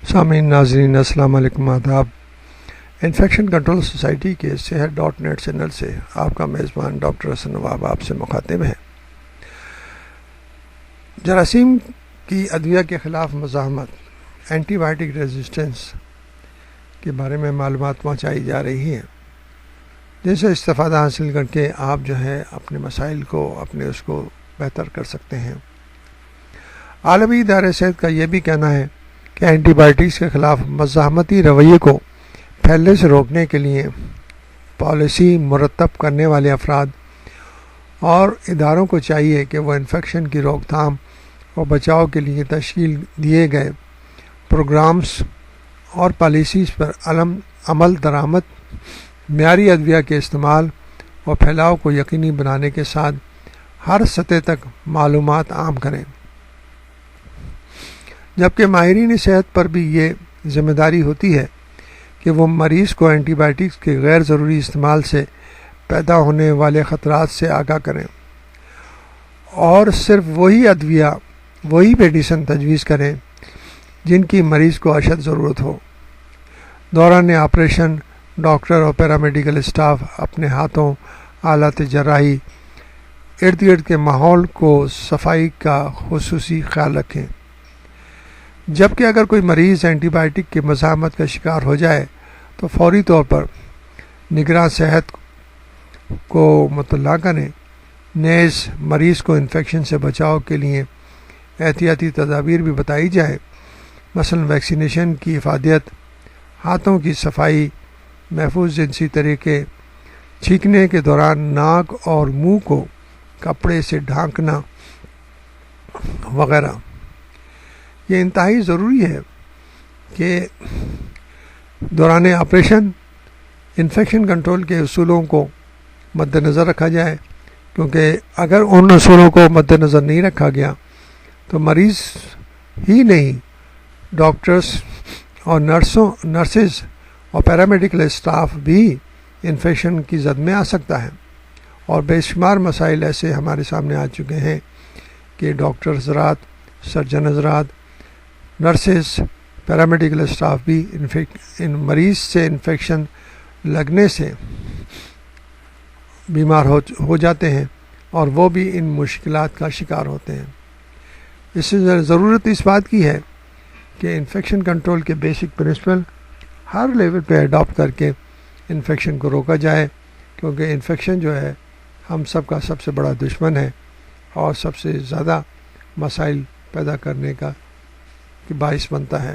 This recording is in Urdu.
سامعین ناظرین السلام علیکم، آداب۔ انفیکشن کنٹرول سوسائٹی کے صحت.net چینل سے آپ کا میزبان ڈاکٹر حسن نواب آپ سے مخاطب ہے۔ جراثیم کی ادویہ کے خلاف مزاحمت، اینٹی بائیوٹک ریزسٹنس کے بارے میں معلومات پہنچائی جا رہی ہیں، جن سے استفادہ حاصل کر کے آپ اپنے مسائل کو اس کو بہتر کر سکتے ہیں۔ عالمی ادارہ صحت کا یہ بھی کہنا ہے کہ اینٹی بائیوٹکس کے خلاف مزاحمتی رویے کو پھیلنے سے روکنے کے لیے پالیسی مرتب کرنے والے افراد اور اداروں کو چاہیے کہ وہ انفیکشن کی روک تھام اور بچاؤ کے لیے تشکیل دیے گئے پروگرامز اور پالیسیز پر عمل درآمد، معیاری ادویہ کے استعمال اور پھیلاؤ کو یقینی بنانے کے ساتھ ہر سطح تک معلومات عام کریں، جبکہ ماہرین صحت پر بھی یہ ذمہ داری ہوتی ہے کہ وہ مریض کو اینٹی بائیوٹکس کے غیر ضروری استعمال سے پیدا ہونے والے خطرات سے آگاہ کریں اور صرف وہی میڈیسن تجویز کریں جن کی مریض کو اشد ضرورت ہو۔ دوران آپریشن ڈاکٹر اور پیرامیڈیکل اسٹاف اپنے ہاتھوں، آلات جراحی، ارد گرد کے ماحول کو صفائی کا خصوصی خیال رکھیں، جبکہ اگر کوئی مریض اینٹی بائیوٹک کی مزاحمت کا شکار ہو جائے تو فوری طور پر نگراں صحت کو مطلع کریں۔ نیز مریض کو انفیکشن سے بچاؤ کے لیے احتیاطی تدابیر بھی بتائی جائے، مثلا ویکسینیشن کی افادیت، ہاتھوں کی صفائی، محفوظ جنسی طریقے، چھینکنے کے دوران ناک اور منہ کو کپڑے سے ڈھانکنا وغیرہ۔ یہ انتہائی ضروری ہے کہ دوران آپریشن انفیکشن کنٹرول کے اصولوں کو مد نظر رکھا جائے، کیونکہ اگر ان اصولوں کو مد نظر نہیں رکھا گیا تو مریض ہی نہیں، ڈاکٹرز اور نرسز اور پیرامیڈیکل اسٹاف بھی انفیکشن کی زد میں آ سکتا ہے، اور بے شمار مسائل ایسے ہمارے سامنے آ چکے ہیں کہ ڈاکٹر حضرات، سرجن حضرات، نرسز، پیرامیڈیکل اسٹاف بھی مریض سے انفیکشن لگنے سے بیمار ہو جاتے ہیں اور وہ بھی ان مشکلات کا شکار ہوتے ہیں۔ اس سے ضرورت اس بات کی ہے کہ انفیکشن کنٹرول کے بیسک پرنسپل ہر لیول پہ اڈاپٹ کر کے انفیکشن کو روکا جائے، کیونکہ انفیکشن ہم سب کا سب سے بڑا دشمن ہے اور سب سے زیادہ مسائل پیدا کرنے کا باعث بنتا ہے۔